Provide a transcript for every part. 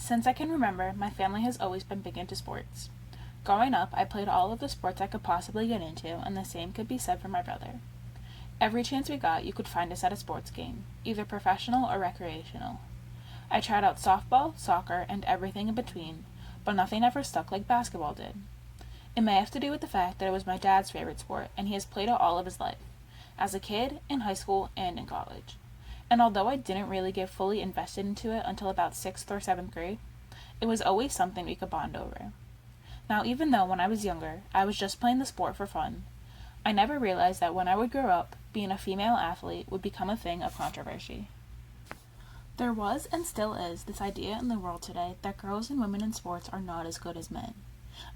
Since I can remember, my family has always been big into sports. Growing up, I played all of the sports I could possibly get into, and the same could be said for my brother. Every chance we got, you could find us at a sports game, either professional or recreational. I tried out softball, soccer, and everything in between, but nothing ever stuck like basketball did. It may have to do with the fact that it was my dad's favorite sport, and he has played it all of his life, as a kid, in high school, and in college. And although I didn't really get fully invested into it until about 6th or 7th grade, it was always something we could bond over. Now, even though when I was younger, I was just playing the sport for fun, I never realized that when I would grow up, being a female athlete would become a thing of controversy. There was and still is this idea in the world today that girls and women in sports are not as good as men.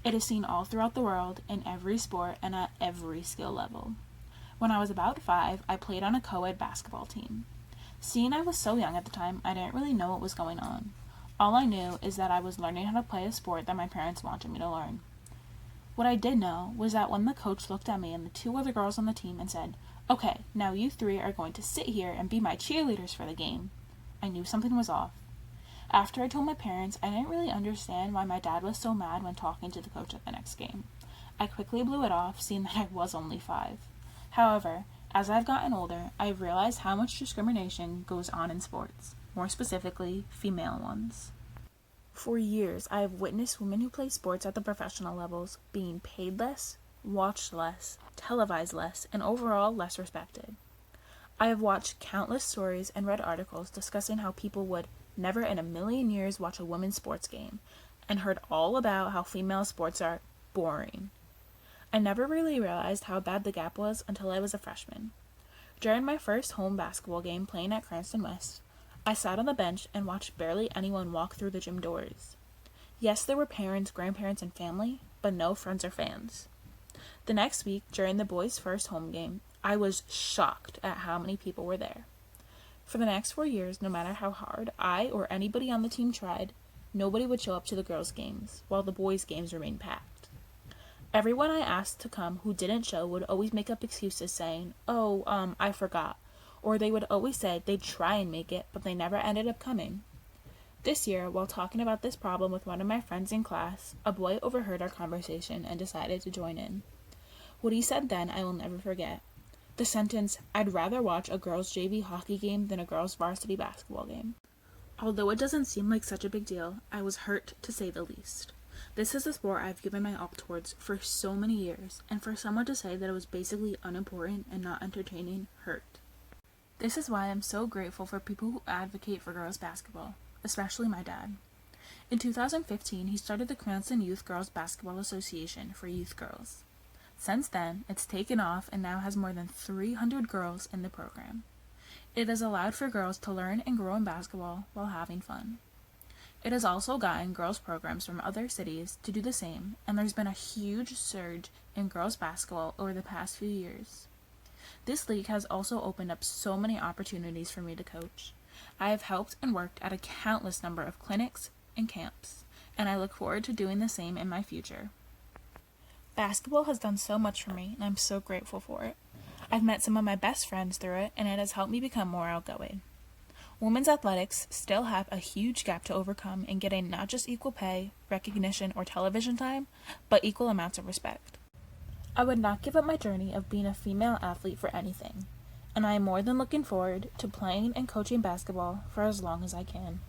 It is seen all throughout the world, in every sport, and at every skill level. When I was about 5, I played on a co-ed basketball team. Seeing I was so young at the time, I didn't really know what was going on. All I knew is that I was learning how to play a sport that my parents wanted me to learn. What I did know was that when the coach looked at me and the 2 other girls on the team and said, "Okay, now you 3 are going to sit here and be my cheerleaders for the game," I knew something was off. After I told my parents, I didn't really understand why my dad was so mad when talking to the coach at the next game. I quickly blew it off, seeing that I was only 5. However, as I've gotten older, I've realized how much discrimination goes on in sports, more specifically, female ones. For years, I have witnessed women who play sports at the professional levels being paid less, watched less, televised less, and overall less respected. I have watched countless stories and read articles discussing how people would never in a million years watch a women's sports game, and heard all about how female sports are boring. I never really realized how bad the gap was until I was a freshman. During my first home basketball game playing at Cranston West, I sat on the bench and watched barely anyone walk through the gym doors. Yes, there were parents, grandparents, and family, but no friends or fans. The next week, during the boys' first home game, I was shocked at how many people were there. For the next 4 years, no matter how hard I or anybody on the team tried, nobody would show up to the girls' games, while the boys' games remained packed. Everyone I asked to come who didn't show would always make up excuses saying, I forgot. Or they would always say they'd try and make it, but they never ended up coming. This year, while talking about this problem with one of my friends in class, a boy overheard our conversation and decided to join in. What he said then I will never forget. The sentence, "I'd rather watch a girls' JV hockey game than a girls' varsity basketball game." Although it doesn't seem like such a big deal, I was hurt to say the least. This is the sport I've given my all towards for so many years, and for someone to say that it was basically unimportant and not entertaining hurt. This is why I'm so grateful for people who advocate for girls basketball, especially my dad. In 2015, he started the Cranston Youth Girls Basketball Association for youth girls. Since then, it's taken off and now has more than 300 girls in the program. It has allowed for girls to learn and grow in basketball while having fun. It has also gotten girls programs from other cities to do the same, and there's been a huge surge in girls basketball over the past few years. This league has also opened up so many opportunities for me to coach. I have helped and worked at a countless number of clinics and camps, and I look forward to doing the same in my future. Basketball has done so much for me, and I'm so grateful for it. I've met some of my best friends through it, and it has helped me become more outgoing. Women's athletics still have a huge gap to overcome in getting not just equal pay, recognition, or television time, but equal amounts of respect. I would not give up my journey of being a female athlete for anything, and I am more than looking forward to playing and coaching basketball for as long as I can.